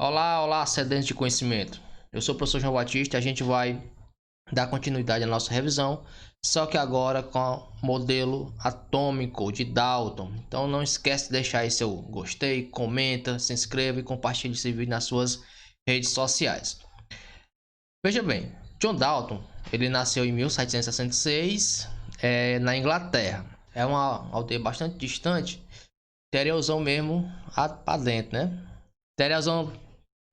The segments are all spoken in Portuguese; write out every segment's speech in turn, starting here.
Olá, olá, sedentos de conhecimento. Eu sou o professor João Batista e a gente vai dar continuidade à nossa revisão, só que agora com o modelo atômico de Dalton. Então não esquece de deixar aí seu gostei, comenta, se inscreva e compartilhe esse vídeo nas suas redes sociais. Veja bem, John Dalton, ele nasceu em 1766 na Inglaterra. É uma aldeia bastante distante, interiozão mesmo para dentro, né? Interiorzão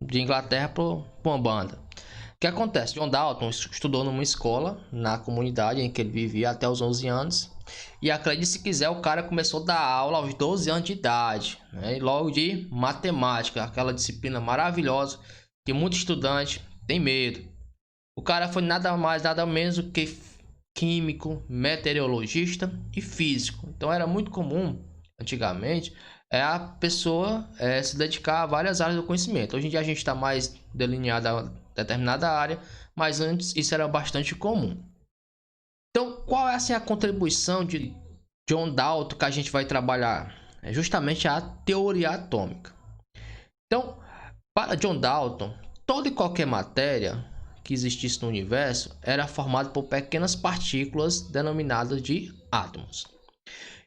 de Inglaterra para uma banda. O que acontece? John Dalton estudou numa escola na comunidade em que ele vivia até os 11 anos. E acredite se quiser, o cara começou a dar aula aos 12 anos de idade, né? E logo de matemática, aquela disciplina maravilhosa que muito estudante tem medo. O cara foi nada mais, nada menos do que químico, meteorologista e físico. Então era muito comum, antigamente, a pessoa se dedicar a várias áreas do conhecimento. Hoje em dia a gente está mais delineado a determinada área, mas antes isso era bastante comum. Então, qual é assim, a contribuição de John Dalton que a gente vai trabalhar? É justamente a teoria atômica. Então, para John Dalton, toda e qualquer matéria que existisse no universo era formada por pequenas partículas denominadas de átomos.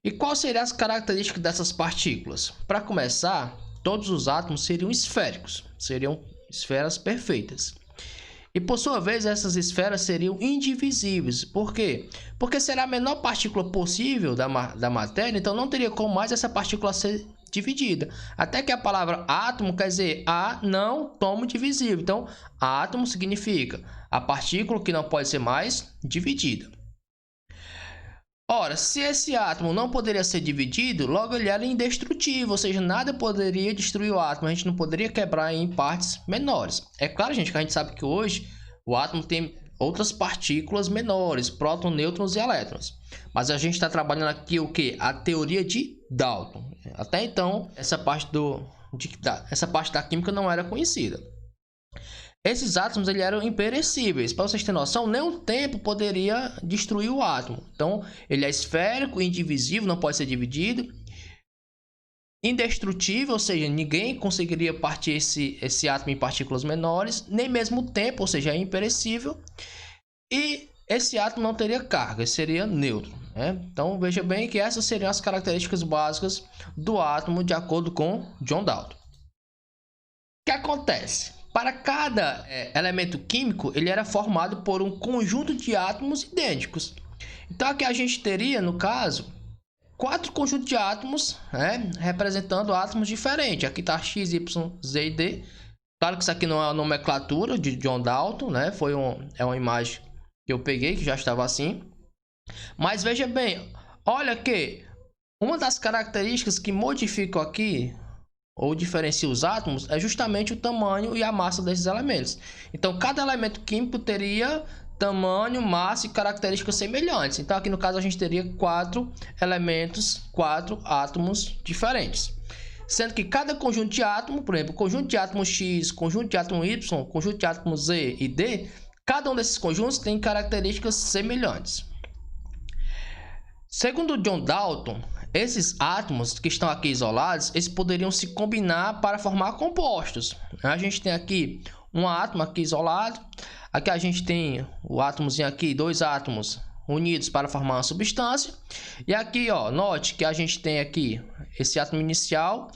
E quais seriam as características dessas partículas? Para começar, todos os átomos seriam esféricos, seriam esferas perfeitas. E por sua vez, essas esferas seriam indivisíveis. Por quê? Porque será a menor partícula possível da matéria, então não teria como mais essa partícula ser dividida. Até que a palavra átomo quer dizer não tomo divisível. Então, átomo significa a partícula que não pode ser mais dividida. Ora, se esse átomo não poderia ser dividido, logo ele era indestrutível, ou seja, nada poderia destruir o átomo, a gente não poderia quebrar em partes menores. É claro, gente, que a gente sabe que hoje o átomo tem outras partículas menores, prótons, nêutrons e elétrons. Mas a gente está trabalhando aqui o que? A teoria de Dalton. Até então, essa parte da química não era conhecida. Esses átomos eram imperecíveis. Para vocês terem noção, nem o tempo poderia destruir o átomo. Então, ele é esférico, indivisível, não pode ser dividido. Indestrutível, ou seja, ninguém conseguiria partir esse átomo em partículas menores. Nem mesmo o tempo, ou seja, é imperecível. E esse átomo não teria carga, seria neutro, né? Então, veja bem que essas seriam as características básicas do átomo de acordo com John Dalton. O que acontece? Para cada elemento químico, ele era formado por um conjunto de átomos idênticos. Então aqui a gente teria, no caso, 4 conjuntos de átomos, né, representando átomos diferentes. Aqui está X, Y, Z e D. Claro que isso aqui não é a nomenclatura de John Dalton, né? É uma imagem que eu peguei, que já estava assim. Mas veja bem, olha que uma das características que modificam aqui ou diferencia os átomos é justamente o tamanho e a massa desses elementos. Então, cada elemento químico teria tamanho, massa e características semelhantes. Então, aqui no caso, a gente teria 4 elementos, 4 átomos diferentes. Sendo que cada conjunto de átomos, por exemplo, conjunto de átomos X, conjunto de átomos Y, conjunto de átomos Z e D, cada um desses conjuntos tem características semelhantes. Segundo John Dalton, esses átomos que estão aqui isolados, eles poderiam se combinar para formar compostos. A gente tem aqui um átomo aqui isolado, aqui a gente tem o átomozinho aqui, 2 átomos unidos para formar uma substância. E aqui, ó, note que a gente tem aqui esse átomo inicial,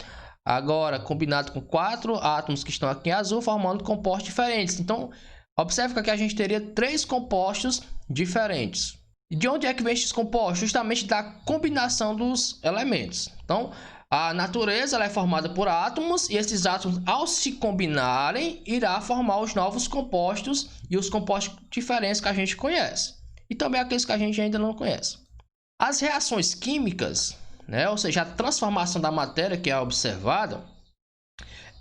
agora combinado com 4 átomos que estão aqui em azul, formando compostos diferentes. Então, observe que aqui a gente teria 3 compostos diferentes. E de onde é que vem esses compostos? Justamente da combinação dos elementos. Então, a natureza ela é formada por átomos e esses átomos, ao se combinarem, irá formar os novos compostos e os compostos diferentes que a gente conhece. E também aqueles que a gente ainda não conhece. As reações químicas, né, ou seja, a transformação da matéria que é observada,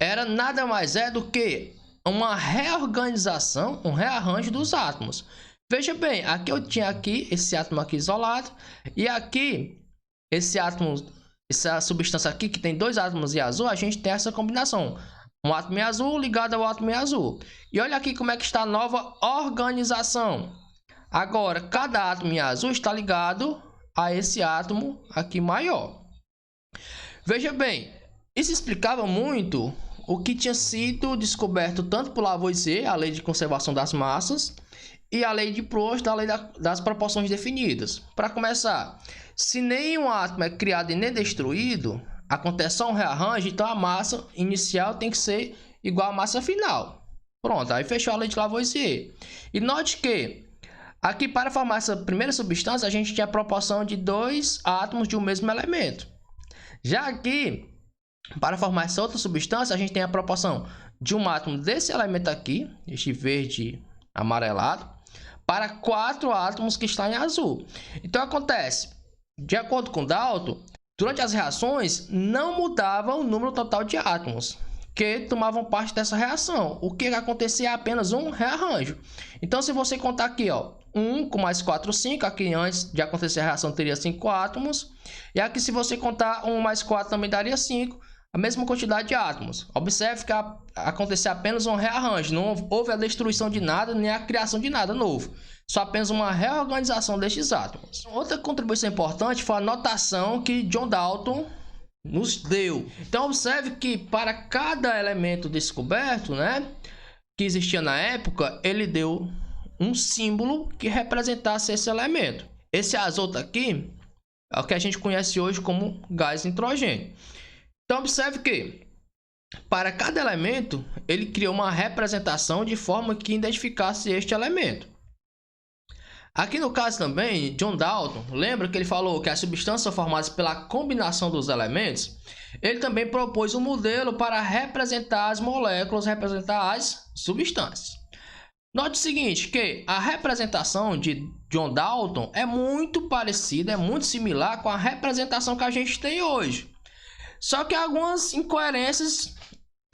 era nada mais do que uma reorganização, um rearranjo dos átomos. Veja bem, aqui eu tinha aqui esse átomo aqui isolado e aqui esse átomo, essa substância aqui que tem 2 átomos em azul, a gente tem essa combinação, um átomo em azul ligado ao átomo em azul. E olha aqui como é que está a nova organização. Agora, cada átomo em azul está ligado a esse átomo aqui maior. Veja bem, isso explicava muito o que tinha sido descoberto tanto por Lavoisier, a lei de conservação das massas, e a lei de Proust, a lei das proporções definidas. Para começar, se nenhum átomo é criado e nem destruído, acontece só um rearranjo, então a massa inicial tem que ser igual à massa final. Pronto, aí fechou a lei de Lavoisier. E note que aqui, para formar essa primeira substância, a gente tinha a proporção de 2 átomos de um mesmo elemento. Já aqui, para formar essa outra substância, a gente tem a proporção de um átomo desse elemento aqui, este verde amarelado, para 4 átomos que estão em azul. Então acontece, de acordo com Dalton, durante as reações não mudava o número total de átomos que tomavam parte dessa reação. O que acontecia é apenas um rearranjo. Então, se você contar aqui, ó, 1 com mais 4, 5. Aqui, antes de acontecer a reação, teria 5 átomos. E aqui, se você contar 1 mais 4, também daria 5. A mesma quantidade de átomos. Observe que aconteceu apenas um rearranjo. Não houve a destruição de nada, nem a criação de nada novo. Só apenas uma reorganização destes átomos. Outra contribuição importante foi a notação que John Dalton nos deu. Então, observe que para cada elemento descoberto, né, que existia na época, ele deu um símbolo que representasse esse elemento. Esse azoto aqui é o que a gente conhece hoje como gás nitrogênio. Então, observe que para cada elemento ele criou uma representação de forma que identificasse este elemento. Aqui no caso também, John Dalton, lembra que ele falou que as substâncias são formadas pela combinação dos elementos? Ele também propôs um modelo para representar as moléculas, representar as substâncias. Note o seguinte, que a representação de John Dalton é muito parecida, é muito similar com a representação que a gente tem hoje. Só que algumas incoerências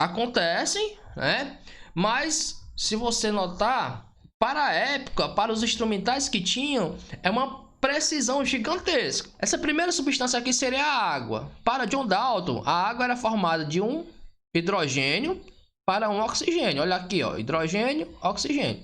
acontecem, né? Mas se você notar, para a época, para os instrumentais que tinham, é uma precisão gigantesca. Essa primeira substância aqui seria a água. Para John Dalton, a água era formada de um hidrogênio para um oxigênio. Olha aqui, ó, hidrogênio, oxigênio.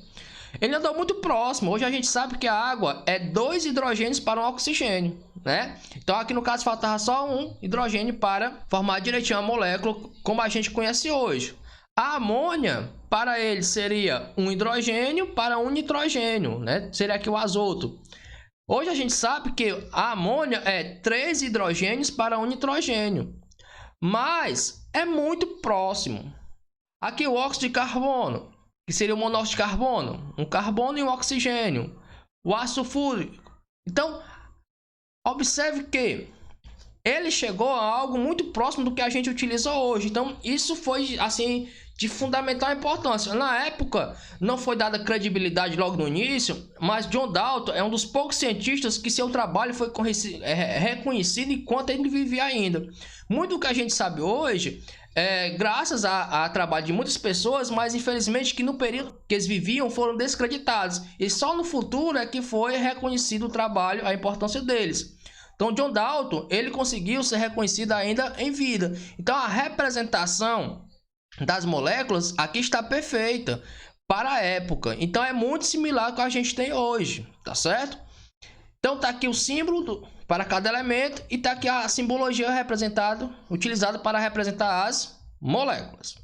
Ele andou muito próximo. Hoje a gente sabe que a água é 2 hidrogênios para um oxigênio, né? Então aqui no caso faltava só um hidrogênio para formar direitinho a molécula como a gente conhece hoje. A amônia, para ele, seria um hidrogênio para um nitrogênio, né? Seria aqui o azoto. Hoje a gente sabe que a amônia é 3 hidrogênios para um nitrogênio, mas é muito próximo. Aqui o óxido de carbono, que seria o monóxido de carbono, um carbono e um oxigênio. O ácido sulfúrico. Então, observe que ele chegou a algo muito próximo do que a gente utiliza hoje. Então, isso foi, assim, de fundamental importância. Na época, não foi dada credibilidade logo no início, mas John Dalton é um dos poucos cientistas que seu trabalho foi reconhecido enquanto ele vivia ainda. Muito do que a gente sabe hoje graças a trabalho de muitas pessoas, mas infelizmente que no período que eles viviam foram descreditados. E só no futuro é que foi reconhecido o trabalho, a importância deles. Então, John Dalton, ele conseguiu ser reconhecido ainda em vida. Então, a representação das moléculas aqui está perfeita para a época. Então, é muito similar ao que a gente tem hoje, tá certo? Então, tá aqui o símbolo para cada elemento e tá aqui a simbologia utilizada para representar as moléculas.